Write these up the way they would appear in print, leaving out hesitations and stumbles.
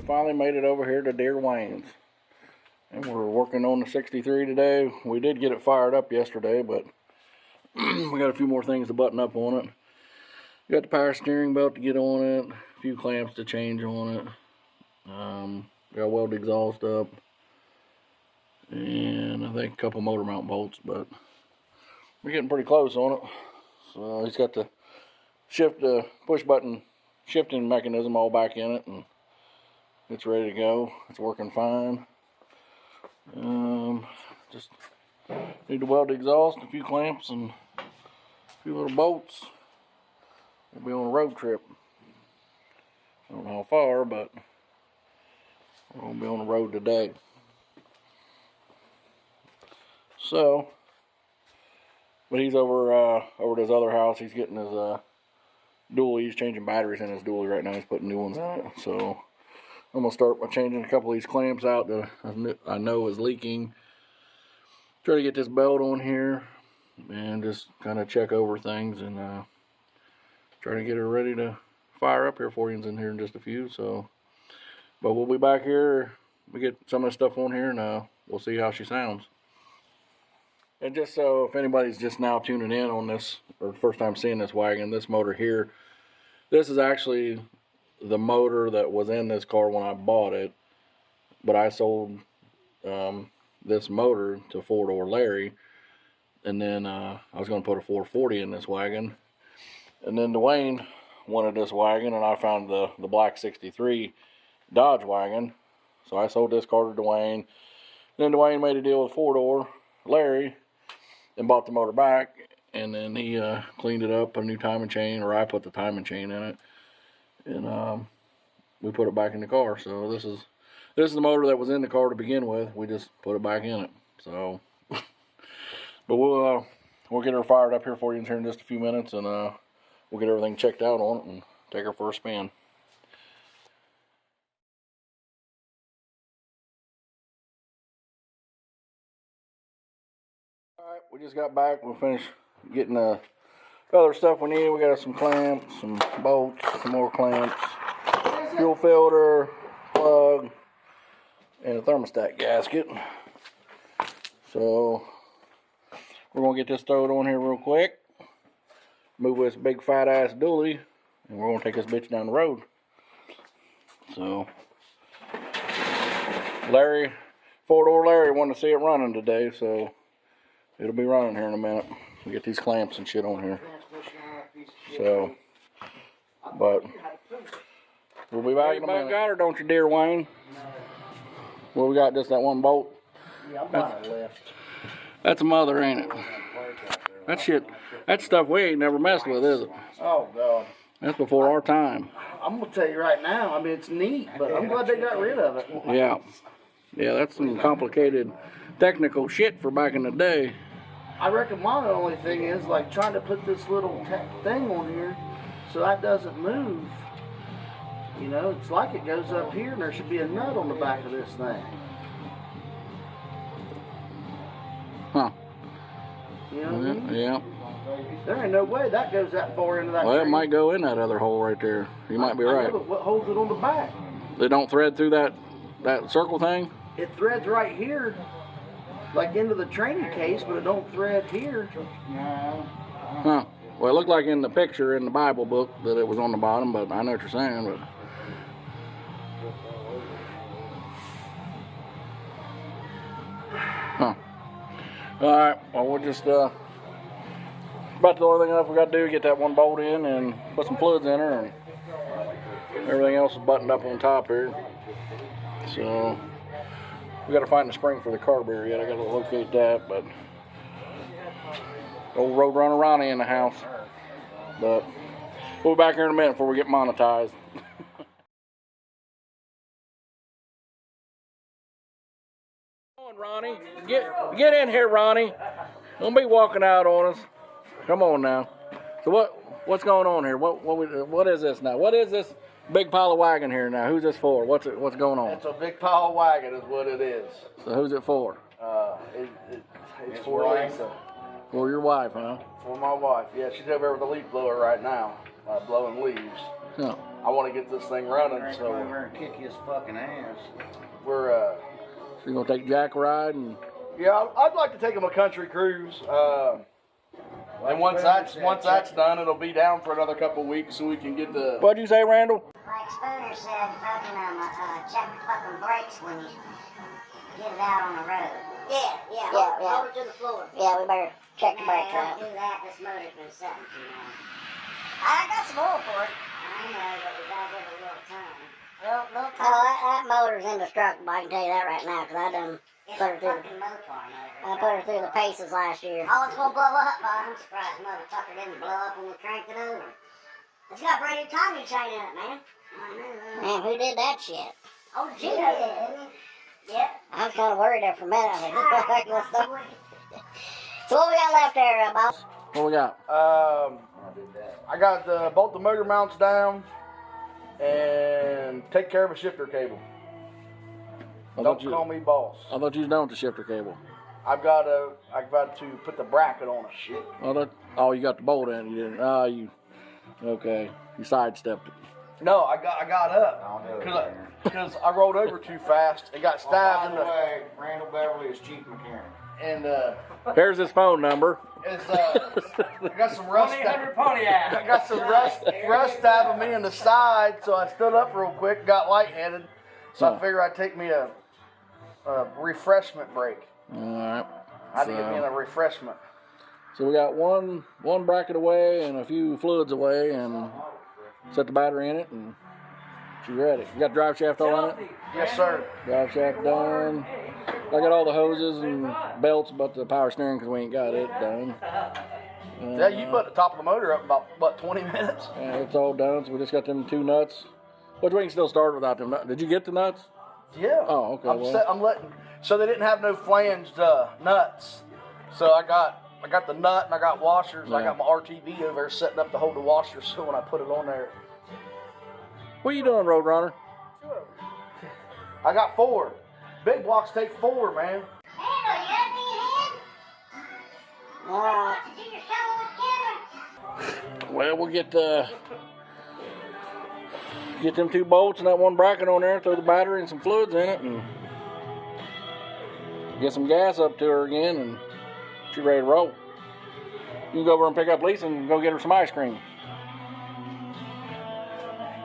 finally made it over here to Deer Wayne's. And we're working on the 63 today. We did get it fired up yesterday, but we got a few more things to button up on it. Got the power steering belt to get on it, a few clamps to change on it. Got weld exhaust up, and I think a couple motor mount bolts, but we're getting pretty close on it. So he's got the push button shifting mechanism all back in it, and it's ready to go. It's working fine. Just need to weld the exhaust, a few clamps, and a few little bolts. We'll be on a road trip. I don't know how far, but we're gonna be on the road today. So, but he's over at his other house. He's getting his dually. He's changing batteries in his dually right now. He's putting new ones in it. So I'm gonna start by changing a couple of these clamps out that I know is leaking. Try to get this belt on here and just kind of check over things and try to get her ready to fire up here for you in here in just a few. So, but we'll be back here. We get some of the stuff on here and we'll see how she sounds. And just so if anybody's just now tuning in on this or first time seeing this wagon, this motor here, this is actually the motor that was in this car when I bought it, but I sold this motor to 4-door Larry, and then I was going to put a 440 in this wagon, and then Dwayne wanted this wagon, and I found the black 63 Dodge wagon, so I sold this car to Dwayne. Then Dwayne made a deal with 4-door Larry and bought the motor back, and then he cleaned it up, put a new timing chain, or I put the timing chain in it, and we put it back in the car. So this is the motor that was in the car to begin with. We just put it back in it. So, but we'll get her fired up here for you in just a few minutes, and we'll get everything checked out on it and take her for a spin. Alright, we just got back. We'll finish getting the other stuff we need. We got some clamps, some bolts, some more clamps, fuel filter, plug, and a thermostat gasket. So we're gonna get this thrown on here real quick, move this big fat ass dually, and we're gonna take this bitch down the road. So Larry, 4-door Larry wanted to see it running today, so it'll be running here in a minute. We get these clamps and shit on here. So, but we'll be back in a minute. Got her, don't you, dear Wayne? Well, we got just that one bolt. Yeah, I'm buying a lift. That's a mother, ain't it? That shit, that stuff we ain't never messed with, is it? Oh, God. That's before our time. I'm going to tell you right now, I mean, it's neat, but I'm glad they got rid of it. Yeah. Yeah, that's some complicated technical shit for back in the day. I reckon my only thing is, like, trying to put this little thing on here so that doesn't move. You know, it's like it goes up here and there should be a nut on the back of this thing. Huh. You know what I mean? Yeah. There ain't no way that goes that far into that Well, tree. it might go in that other hole right there. You might be I right. know, but what holds it on the back? They don't thread through that circle thing? It threads right here, like into the training case, but it don't thread here. Huh. Well, it looked like in the picture in the Bible book that it was on the bottom, but I know what you're saying. But huh. All right. Well, we'll just about the only thing else we got to do is get that one bolt in and put some fluids in her, and everything else is buttoned up on top here. So we got to find the spring for the carburetor yet. I got to locate that, but old Roadrunner Ronnie in the house. But we'll be back here in a minute before we get monetized. Come on, Ronnie. Get in here, Ronnie. Don't be walking out on us. Come on now. So what's going on here? What is this now? What is this big pile of wagon here now? Who's this for? What's going on? It's a big pile of wagon is what it is. So who's it for? It's for Lisa. For your wife, huh? For my wife. Yeah, she's over there with a leaf blower right now, blowing leaves. No. I want to get this thing running, So over there and kick his fucking ass. we're So you're gonna take Jack a ride and yeah. I'd like to take him a country cruise. And once that's done, it'll be down for another couple of weeks so we can get the. what'd you say, Randall? Like Spooner said, fucking check the fucking brakes when you get it out on the road. Hold it to the floor. Yeah, we better check the brakes out. Don't do that. This motor's been sitting too long. I got some oil for it. I know, but we gotta give it a little time. Little time. Oh, that motor's indestructible. I can tell you that right now, because I done put her through the Mopar motor. I put her through the paces last year. Oh, it's gonna blow up, I'm surprised motherfucker didn't blow up when we cranked it over. It's got a brand new timing chain in it, man. I know. Man, who did that shit? Oh, Gino did, didn't he? Yep. I was kind of worried there for a minute. I was like, so what we got left there, boss? What we got? I got the bolt the motor mounts down and take care of a shifter cable. Don't call me boss. I thought you was done with the shifter cable. I've got to put the bracket on it. Shit. Oh, you got the bolt in. You didn't. Okay. You sidestepped it. No, I got up because I rolled over too fast and got stabbed in the way. Randall Beverly is chief mechanic. And here's his phone number. It's I got some rust. 1-800 Pontiac. I got some rust stabbing me in the side, so I stood up real quick, got lightheaded. So I figured I'd take me a refreshment break. All right. I had to get me in a refreshment. So we got one bracket away and a few fluids away, and set the battery in it, and she's ready. You got the drive shaft all in it? Yes, sir. Drive shaft done. I got all the hoses and belts, but the power steering because we ain't got it done. Yeah, you put the top of the motor up about, what, 20 minutes? Yeah, it's all done, so we just got them 2 nuts. Which we can still start without them nuts. Did you get the nuts? Yeah. Oh, okay. I'm letting, so they didn't have no flanged nuts. So I got the nut and I got washers. Yeah. I got my RTV over there setting up to hold the washers so when I put it on there. What are you doing, Roadrunner? I got 4. Big blocks take 4, man. Well, we'll get them 2 bolts and that 1 bracket on there, throw the battery and some fluids in it, and get some gas up to her again, and she's ready to roll. You can go over and pick up Lisa and go get her some ice cream.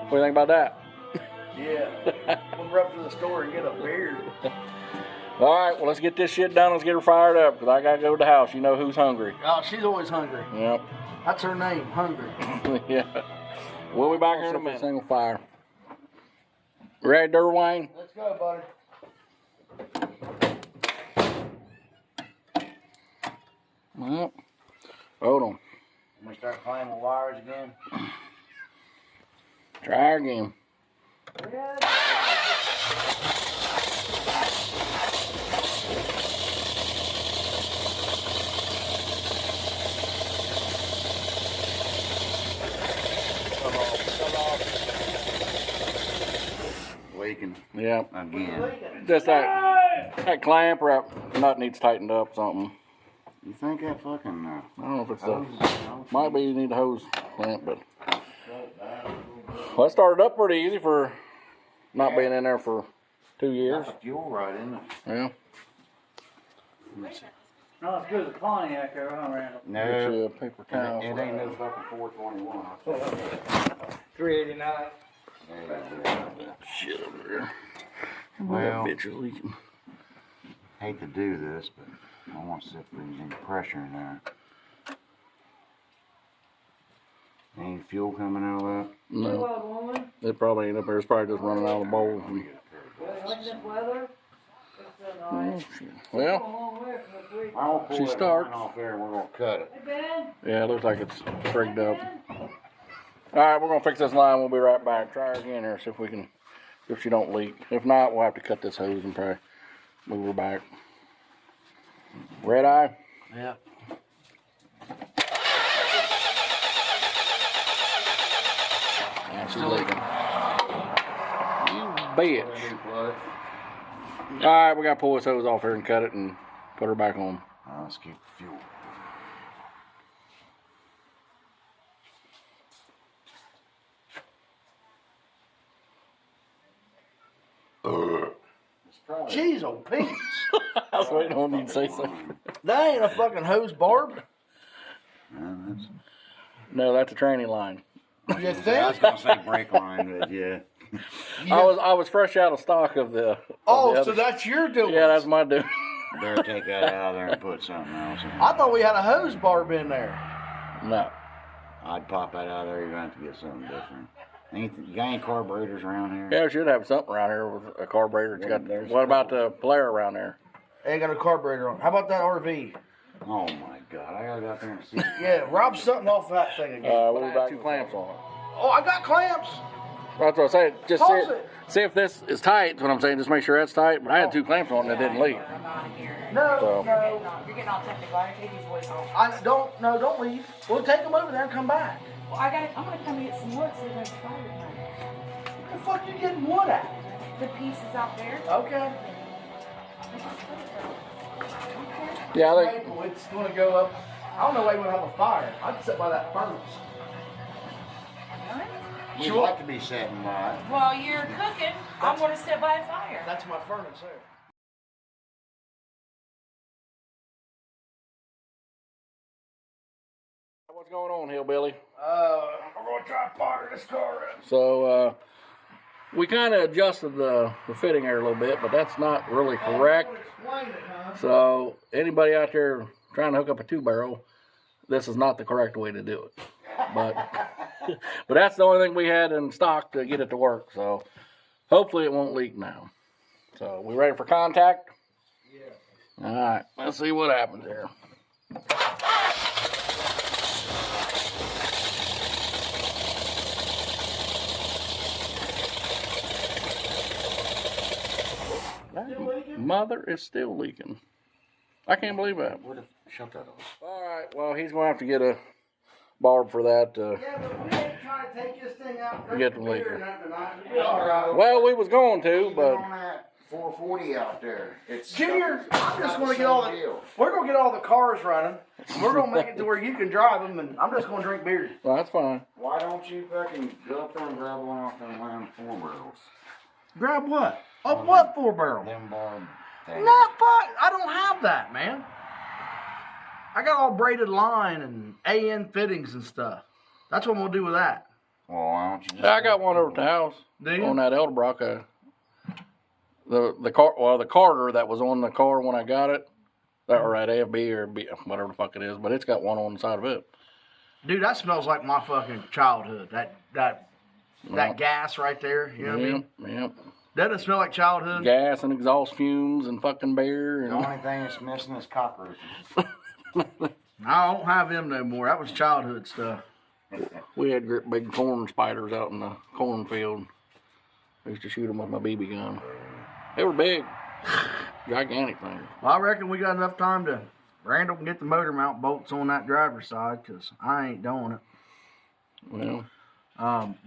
What do you think about that? Yeah. We'll run up to the store and get a beer. All right, well, let's get this shit done. Let's get her fired up, because I got to go to the house. You know who's hungry. Oh, she's always hungry. Yep. That's her name, Hungry. Yeah. We'll be back here in a minute. Single fire. Ready, Durwayne? Let's go, buddy. Well, hold on. When we start playing with wires again. Try again. Waking. Yeah. Again. Just that clamp or that nut needs tightened up something. You think that fucking I don't know if it's the might be you need a hose clamp, but well, it started up pretty easy for not being in there for 2 years. got the fuel right in it. Yeah. Not as good as a Pontiac there, huh, Randall? No. Get you a paper towel. It ain't no fucking 421. 389. Shit over there. Well, That bitch is leaking. hate to do this, but I want to see if there's any pressure in there. Any fuel coming out of that? No. It probably ain't up there. It's probably just running out of the bowl. Like this weather, it's nice. Well, I'll pull She that starts. line off there and we're going to cut it. Hey, Ben. yeah, it looks like it's rigged up. All right, we're gonna fix this line. We'll be right back. Try her again here, see if we can, if she don't leak. If not, we'll have to cut this hose and probably move her back. Red eye. Yeah. Yeah, she's leaking. You bitch. All right, we gotta pull this hose off here and cut it and put her back on. Let's keep the fuel. Jeez, old Pete. I was waiting on you to say something. That ain't a fucking hose barb. No, that's a tranny line. You I was think? gonna say brake line, but yeah. I was fresh out of stock of the. Oh, the so other- that's your doing. Yeah, that's my doing. Better take that out of there and put something else in. I thought we had a hose barb in there. No. I'd pop that out of there. You're gonna have to get something different. You got any carburetors around here? Yeah, we should have something around here with a carburetor. It's got. There's What about the Polaire around there? Ain't got a carburetor on. How about that RV? Oh my God! I gotta go out there and see. Yeah, rob something off that thing again. We got 2 clamps on it. Oh, I got clamps. That's what I say. Just Pause it. see if this is tight. That's what I'm saying. Just make sure that's tight. But I had 2 clamps on it and it didn't leak. No, So- no. You're getting all technical. I take his voice off. Don't leave. We'll take them over there and come back. Well, I'm gonna come and get some wood so there's fire tonight. What the fuck you getting wood at? The pieces out there. Okay. Yeah, I think. Maple, it's gonna go up. I don't know why you would have a fire. I'd sit by that furnace. We'd like to be sitting by. While you're cooking, I'm gonna sit by a fire. That's my furnace there. What's going on, Hillbilly? We're gonna try to fire this car up. So, we kind of adjusted the fitting here a little bit, but that's not really correct. Explain it, huh? So, anybody out there trying to hook up a 2-barrel, this is not the correct way to do it. But, but that's the only thing we had in stock to get it to work. So, hopefully it won't leak now. So, we ready for contact? Yeah. All right, let's see what happens here. Mother is still leaking. I can't believe that. Shut that off. Alright, well, he's going to have to get a barb for that. Yeah, but we ain't trying to take this thing out and Get drink the beer liquor. or nothing tonight. We'll be all right. Well, we was going to, Even but on that 440 out there, it's Junior, I'm just not gonna the get all same the. deal. We're gonna get all the cars running. We're gonna make it to where you can drive them, and I'm just gonna drink beer. well, that's fine. Why don't you fucking go up there and grab one off them lamb 4 barrels? Grab what? Of what 4-barrel? Them barb things. Not fuck. I don't have that, man. I got all braided line and AN fittings and stuff. That's what I'm gonna do with that. Well, why don't you just I got one over at the house Do you? on that Edelbrock. The Carter that was on the car when I got it, or at AFB or B, whatever the fuck it is, but it's got one on the side of it. Dude, that smells like my fucking childhood. That Well, gas right there. You know what I mean? Yep. Doesn't it smell like childhood? Gas and exhaust fumes and fucking beer. The And only thing that's missing is cockroaches. I don't have them no more. That was childhood stuff. we had great big corn spiders out in the cornfield. I used to shoot them with my BB gun. They were big, gigantic things. Well, I reckon we got enough time to Randall can get the motor mount bolts on that driver's side because I ain't doing it. Well,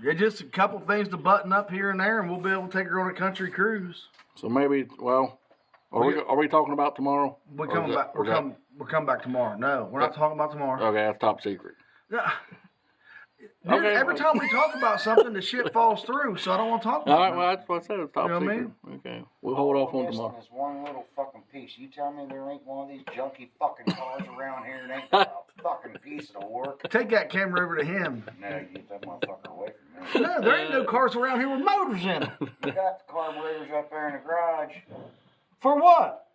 It's just a couple things to button up here and there, and we'll be able to take her on a country cruise. so maybe, well, are we talking about tomorrow? We're Or coming is back. that- or is that- We're coming back tomorrow. No, we're not talking about tomorrow. Okay, that's top secret. Dude, Okay. every time we talk about something, the shit falls through, so I don't want to talk All about right, it. well, that's what I said. It's top You know what I secret. Okay, we'll hold off on Missing tomorrow. this one little fucking piece. You tell me there ain't one of these junky fucking cars around here that ain't got a fucking piece that'll work? Take that camera over to him. No, you get that motherfucker away from me. No, there ain't no cars around here with motors in them. You got the carburetors up there in the garage. For what?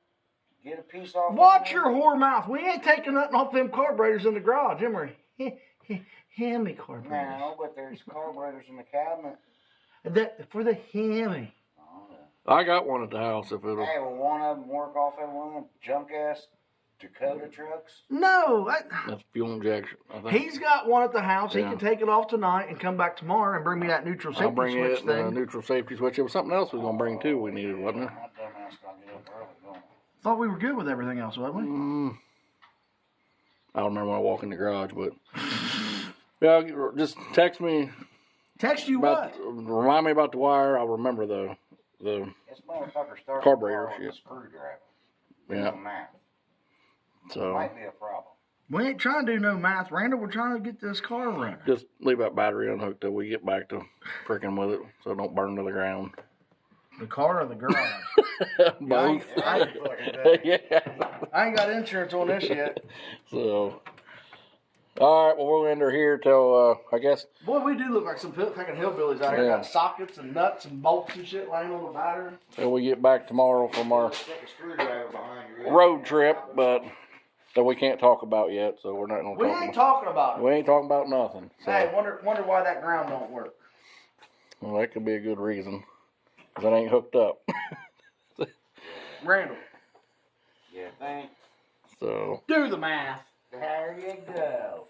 Get a piece off. Watch your whore mouth. We ain't taking nothing off them carburetors in the garage, am we? Hemi carburetors. No, but there's carburetors in the cabinet. That for the Hemi. Oh, yeah. I got one at the house. If it'll. Hey, will one of them work off that one of them junk ass Dakota trucks? No, That's fuel injection. I think. he's got one at the house. Yeah. He can take it off tonight and come back tomorrow and bring me that neutral I'll safety bring switch it. And the thing. neutral safety switch. It was something else we was gonna bring too. We needed, wasn't it? That dumbass gonna get up early, don't it? Thought we were good with everything else, wasn't we? I don't remember when I walk in the garage, but yeah, just text me Text you about. what? Remind me about the wire. I'll remember the. This motherfucker started Carburetor with a shit. screwdriver. Yeah. Doing math. So Might be a problem. We ain't trying to do no math, Randall. We're trying to get this car running. just leave that battery unhooked till we get back to freaking with it, so it don't burn to the ground. The car or the garage? Both. Yeah. I ain't got insurance on this yet. So, all right. Well, we'll end her here till I guess. Boy, we do look like some fucking hillbillies out here. Yeah. Got sockets and nuts and bolts and shit laying on the battery. Till we get back tomorrow from our Stick a screwdriver behind your road trip, but that we can't talk about yet. So we're not gonna We talk. ain't talking about it. We ain't talking about nothing. So. Hey, wonder why that ground don't work. Well, that could be a good reason. Cause it ain't hooked up. Randall, Yeah, thanks. So. do the math. There you go.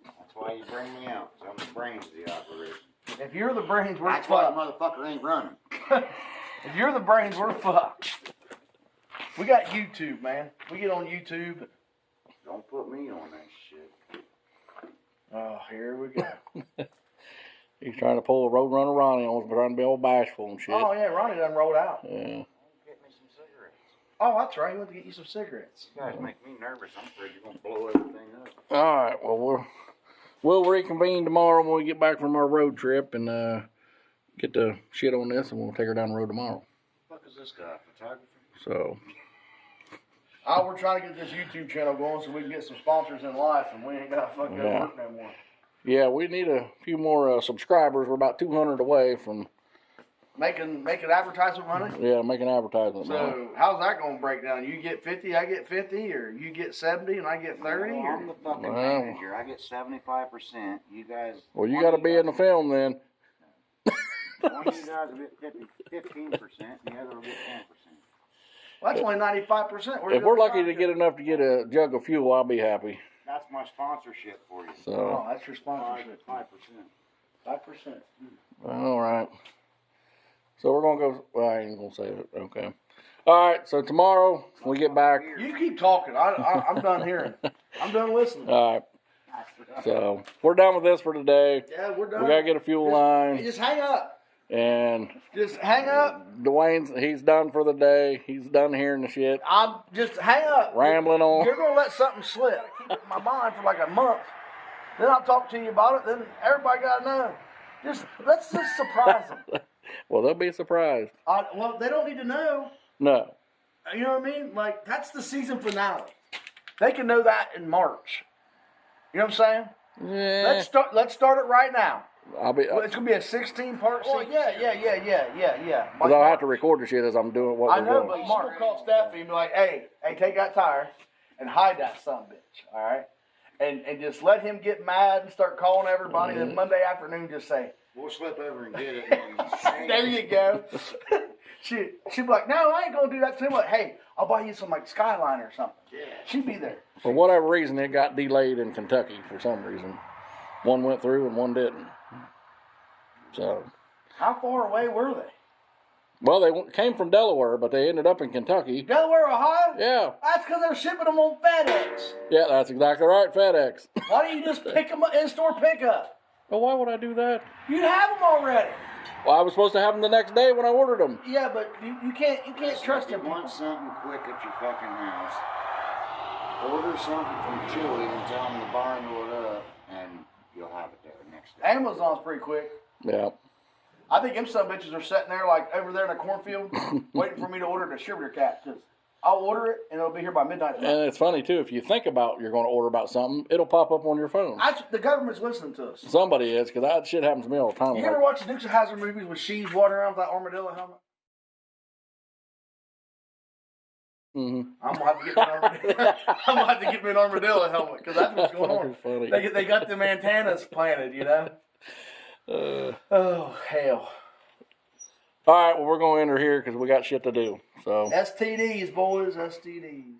That's why you bring me out, 'cause I'm the brains of the operation. If you're the brains, we're That's why the fucked. motherfucker ain't running. If you're the brains, we're fucked. We got YouTube, man. We get on YouTube. Don't put me on that shit. Oh, here we go. He's trying to pull a Roadrunner Ronnie on us, trying to be all bashful and shit. Oh, yeah, Ronnie done rolled out. Yeah. Get me some cigarettes. Oh, that's right. He went to get you some cigarettes. You guys make me nervous. I'm afraid you're gonna blow everything up. All right. Well, we'll reconvene tomorrow when we get back from our road trip and get the shit on this, and we'll take her down the road tomorrow. What the fuck is this guy? Photographer? So. Oh, we're trying to get this YouTube channel going so we can get some sponsors in life, and we ain't got to fucking Yeah. work no more. Yeah, we need a few more subscribers. We're about 200 away from Making advertisement money. making advertisement money. So how's that going to break down? You get 50, I get 50, or you get 70 and I get 30? Well, Or? I'm the fucking Well. manager. I get 75%. You guys. Well, you got to be in the film then. One of you guys will get 15%, and the other will get 10%. Well, that's only 95%. If we're lucky to get enough to get a jug of fuel, I'll be happy. That's my sponsorship for you. So, Oh, that's your sponsorship. 5%. 5%. all right. So we're gonna go. Well, I ain't gonna say it. Okay. All right. So tomorrow when we get back. You keep talking. I'm done hearing. I'm done listening. All right. So we're done with this for today. Yeah, we're done. We gotta get a fuel line, Just hang up. and Just hang up. He's done for the day. He's done hearing the shit, I'm just hang up. rambling on. You're gonna let something slip. Keep it in my mind for like a month. Then I'll talk to you about it. Then everybody gotta know. Let's just surprise them. Well, they'll be surprised. Well, they don't need to know. No. You know what I mean? Like that's the season finale. They can know that in March. You know what I'm saying? Yeah. Let's start it right now. I'll be. Well, it's gonna be a 16-part season. Oh yeah. Because I'll have to record the shit as I'm doing what I we're know, doing. but Mark will call Steffi and be like, hey, take that tire and hide that son of a bitch, all right? And just let him get mad and start calling everybody. Then Monday afternoon, just say, We'll slip over and get it. there you go. She'd be like, no, I ain't gonna do that to him. Like, hey, I'll buy you some like Skyline or something. Yeah. She'd be there. For whatever reason, it got delayed in Kentucky for some reason. One went through and one didn't. So, How far away were they? well, they came from Delaware, but they ended up in Kentucky. Delaware, Ohio? Yeah, That's because they're shipping them on FedEx. yeah, that's exactly right, FedEx. Why don't you just pick them up in-store pickup? Well, why would I do that? You have them already. Well, I was supposed to have them the next day when I ordered them. Yeah, but you can't trust If them. you want something quick at your fucking house, order something from Chili and tell them to bundle it up, and you'll have it there next day. Amazon's pretty quick. Yeah. I think them some bitches are sitting there like over there in a cornfield waiting for me to order the distributor cap. Cause I'll order it and it'll be here by midnight tonight. And it's funny, too, if you think about you're going to order about something, it'll pop up on your phone. The government's listening to us. Somebody is, because that shit happens to me all the time. You Like, ever watch the Dukes of Hazzard movies with She's walking around with that armadillo helmet? mm-hmm. I'm gonna have to get me an armadillo. I'm gonna have to get me an armadillo helmet because that's what's going on. Funny. They got them antennas planted, you know. Oh hell. All right, well, we're going to enter here because we got shit to do. So. STDs, boys, STDs.